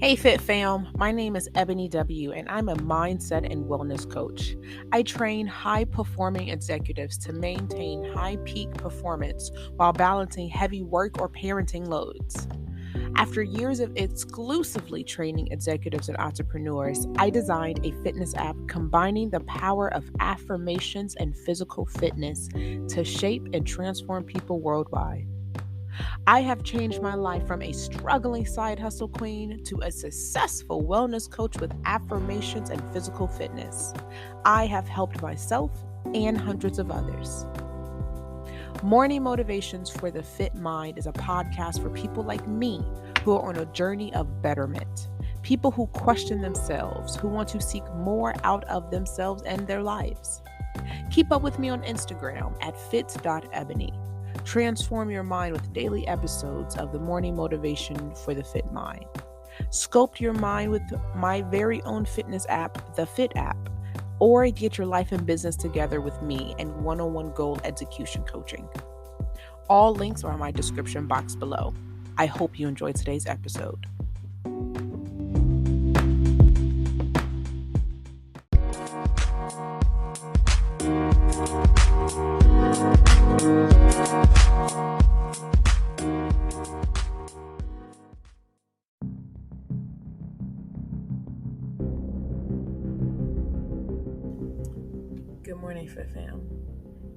Hey Fit Fam, my name is Ebony W, and I'm a mindset and wellness coach. I train high performing executives to maintain high peak performance while balancing heavy work or parenting loads. After years of exclusively training executives and entrepreneurs, I designed a fitness app combining the power of affirmations and physical fitness to shape and transform people worldwide. I have changed my life from a struggling side hustle queen to a successful wellness coach with affirmations and physical fitness. I have helped myself and hundreds of others. Morning Motivations for the Fit Mind is a podcast for people like me who are on a journey of betterment. People who question themselves, who want to seek more out of themselves and their lives. Keep up with me on Instagram at fit.ebony. Transform your mind with daily episodes of the Morning Motivation for the Fit Mind. Sculpt your mind with my very own fitness app, the Fit app, or get your life and business together with me and one-on-one goal execution coaching. All links are in my description box below. I hope you enjoyed today's episode. Good morning, Fit Fam.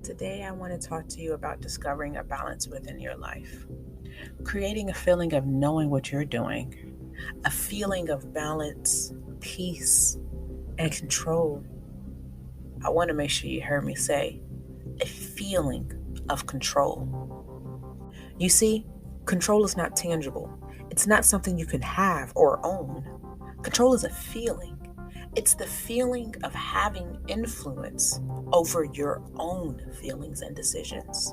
Today I want to talk to you about discovering a balance within your life. Creating a feeling of knowing what you're doing, a feeling of balance, peace, and control. I want to make sure you heard me say a feeling of control. You see, control is not tangible. It's not something you can have or own. Control is a feeling. It's the feeling of having influence over your own feelings and decisions.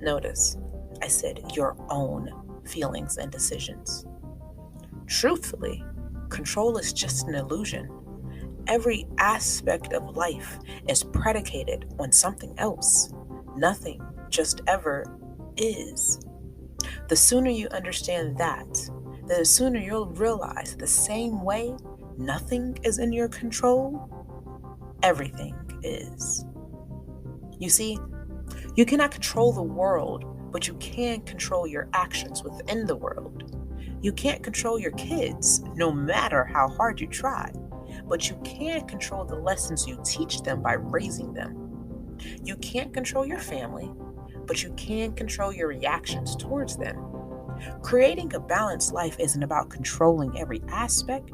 Notice, I said your own feelings and decisions. Truthfully, control is just an illusion. Every aspect of life is predicated on something else. Nothing just ever is. The sooner you understand that, the sooner you'll realize the same way nothing is in your control, everything is. You see, you cannot control the world, but you can control your actions within the world. You can't control your kids, no matter how hard you try, but you can control the lessons you teach them by raising them. You can't control your family, but you can control your reactions towards them. Creating a balanced life isn't about controlling every aspect.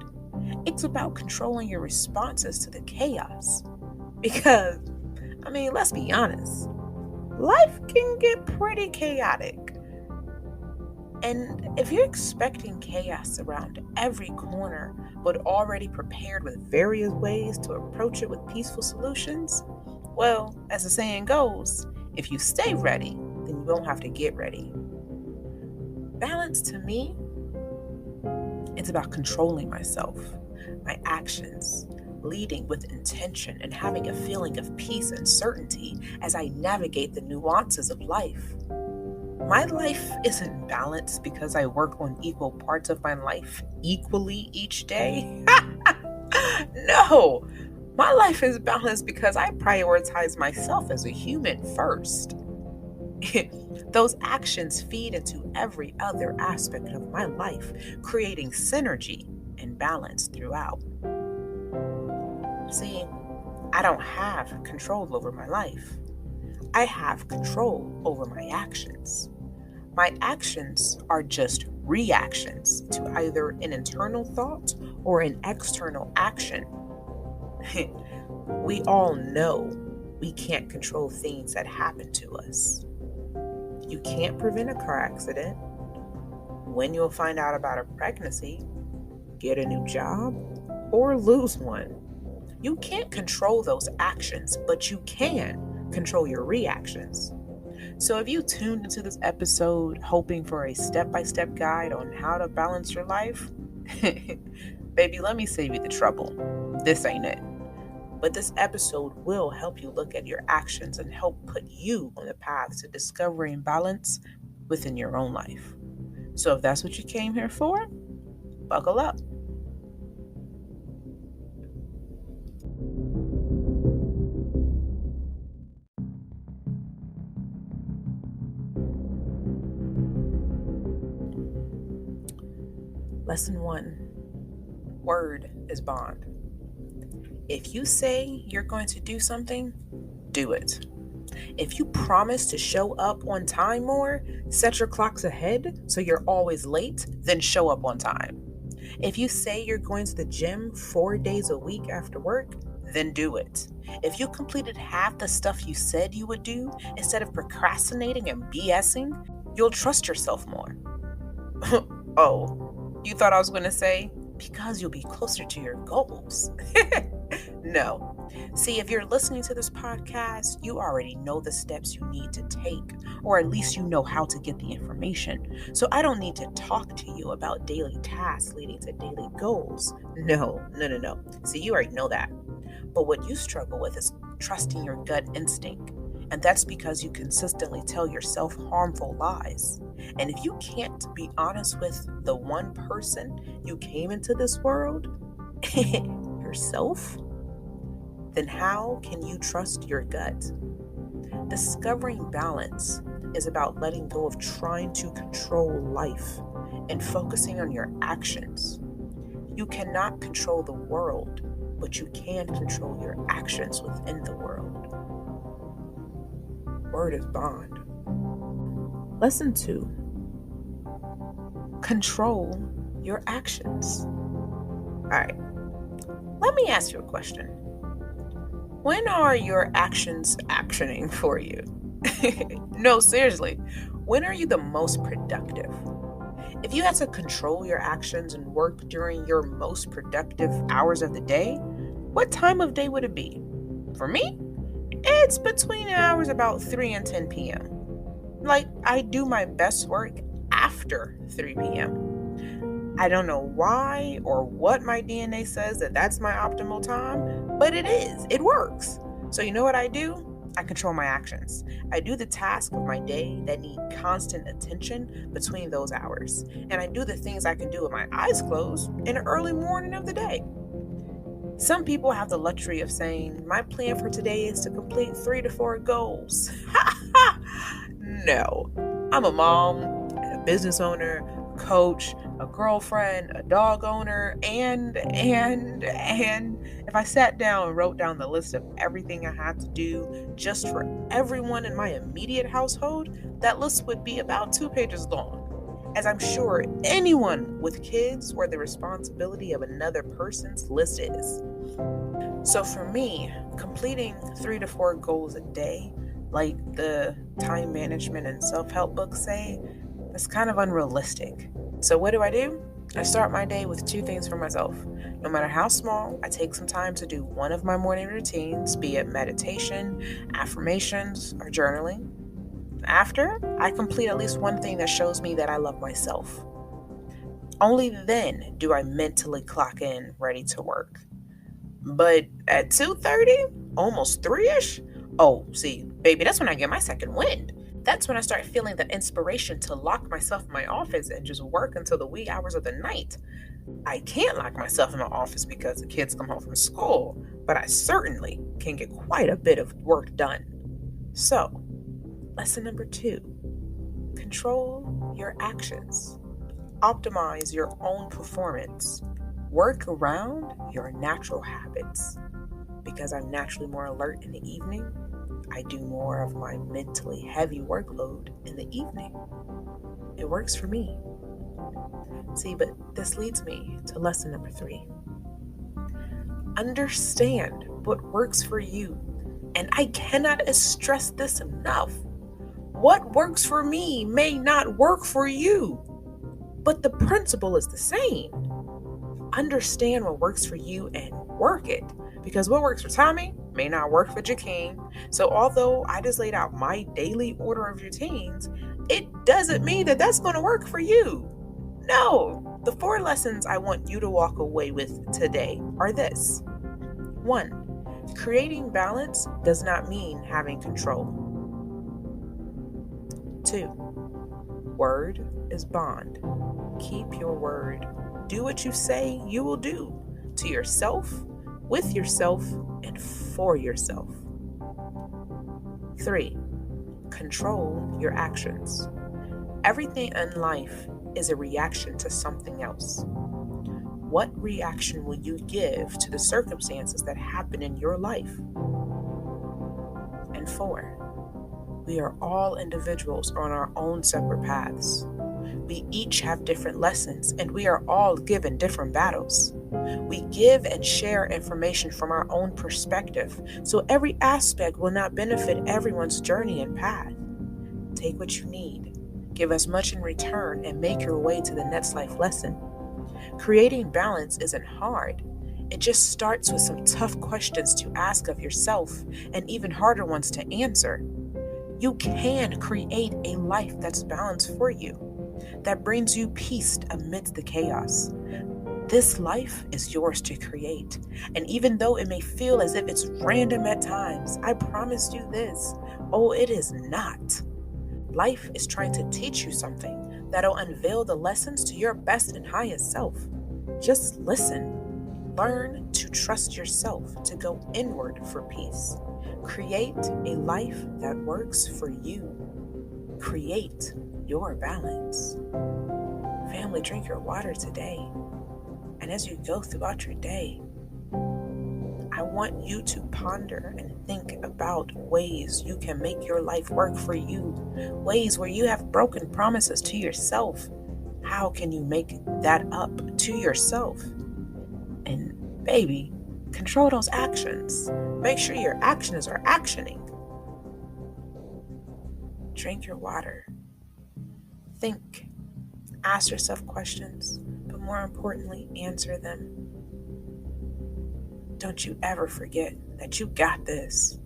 It's about controlling your responses to the chaos. Because, let's be honest, life can get pretty chaotic. And if you're expecting chaos around every corner, but already prepared with various ways to approach it with peaceful solutions, well, as the saying goes, if you stay ready, then you won't have to get ready. Balance to me, it's about controlling myself, my actions, leading with intention, and having a feeling of peace and certainty as I navigate the nuances of life. My life isn't balanced because I work on equal parts of my life equally each day. No, my life is balanced because I prioritize myself as a human first. Those actions feed into every other aspect of my life, creating synergy and balance throughout. See, I don't have control over my life. I have control over my actions. My actions are just reactions to either an internal thought or an external action. We all know we can't control things that happen to us. You can't prevent a car accident, when you'll find out about a pregnancy, get a new job, or lose one. You can't control those actions, but you can control your reactions. So if you tuned into this episode hoping for a step-by-step guide on how to balance your life, baby, let me save you the trouble. This ain't it. But this episode will help you look at your actions and help put you on the path to discovering balance within your own life. So if that's what you came here for, Buckle up. Lesson 1. Word is bond. If you say you're going to do something, do it. If you promise to show up on time more, set your clocks ahead so you're always late, then show up on time. If you say you're going to the gym 4 days a week after work, then do it. If you completed half the stuff you said you would do instead of procrastinating and BSing, you'll trust yourself more. Oh, you thought I was going to say, because you'll be closer to your goals. No. See, if you're listening to this podcast, you already know the steps you need to take, or at least you know how to get the information. So I don't need to talk to you about daily tasks leading to daily goals. No. See, you already know that. But what you struggle with is trusting your gut instinct. And that's because you consistently tell yourself harmful lies. And if you can't be honest with the one person you came into this world, yourself, then how can you trust your gut? Discovering balance is about letting go of trying to control life and focusing on your actions. You cannot control the world, but you can control your actions within the world. Word is bond. Lesson 2. Control your actions. All right, let me ask you a question. When are your actions actioning for you? No, seriously. When are you the most productive? If you had to control your actions and work during your most productive hours of the day, what time of day would it be? For me, it's between the hours about 3 and 10 p.m. Like, I do my best work after 3 p.m. I don't know why or what my DNA says that that's my optimal time, but it is. It works. So you know what I do? I control my actions. I do the tasks of my day that need constant attention between those hours. And I do the things I can do with my eyes closed in the early morning of the day. Some people have the luxury of saying, my plan for today is to complete 3 to 4 goals. No. I'm a mom, a business owner, coach, a girlfriend, a dog owner, and if I sat down and wrote down the list of everything I had to do just for everyone in my immediate household, that list would be about 2 pages long, as I'm sure anyone with kids or the responsibility of another person's list is. So for me, completing 3 to 4 goals a day, like the time management and self-help books say, that's kind of unrealistic. So what do? I start my day with 2 things for myself. No matter how small, I take some time to do one of my morning routines, be it meditation, affirmations, or journaling. After, I complete at least one thing that shows me that I love myself. Only then do I mentally clock in, ready to work. But at 2:30, almost 3-ish, oh, see, baby, that's when I get my second wind. That's when I start feeling the inspiration to lock myself in my office and just work until the wee hours of the night. I can't lock myself in my office because the kids come home from school, but I certainly can get quite a bit of work done. So, lesson number 2, control your actions. Optimize your own performance. Work around your natural habits. Because I'm naturally more alert in the evening, I do more of my mentally heavy workload in the evening. It works for me. See, but this leads me to lesson number 3. Understand what works for you. And I cannot stress this enough. What works for me may not work for you, but the principle is the same. Understand what works for you and work it. Because what works for Tommy may not work for Jakeem. So although I just laid out my daily order of routines, it doesn't mean that that's going to work for you. No, the 4 lessons I want you to walk away with today are this. 1, creating balance does not mean having control. 2, word is bond. Keep your word. Do what you say you will do to yourself, with yourself, and for yourself. 3. Control your actions. Everything in life is a reaction to something else. What reaction will you give to the circumstances that happen in your life? And 4, we are all individuals on our own separate paths. We each have different lessons, and we are all given different battles. We give and share information from our own perspective, so every aspect will not benefit everyone's journey and path. Take what you need, give as much in return, and make your way to the next life lesson. Creating balance isn't hard. It just starts with some tough questions to ask of yourself and even harder ones to answer. You can create a life that's balanced for you, that brings you peace amidst the chaos. This life is yours to create, and even though it may feel as if it's random at times, I promise you this, it is not. Life is trying to teach you something that'll unveil the lessons to your best and highest self. Just listen. Learn to trust yourself, to go inward for peace. Create a life that works for you. Create your balance. Family, drink your water today. And as you go throughout your day, I want you to ponder and think about ways you can make your life work for you, ways where you have broken promises to yourself. How can you make that up to yourself? And baby, control those actions. Make sure your actions are actioning. Drink your water. Think. Ask yourself questions, but more importantly, answer them. Don't you ever forget that you got this.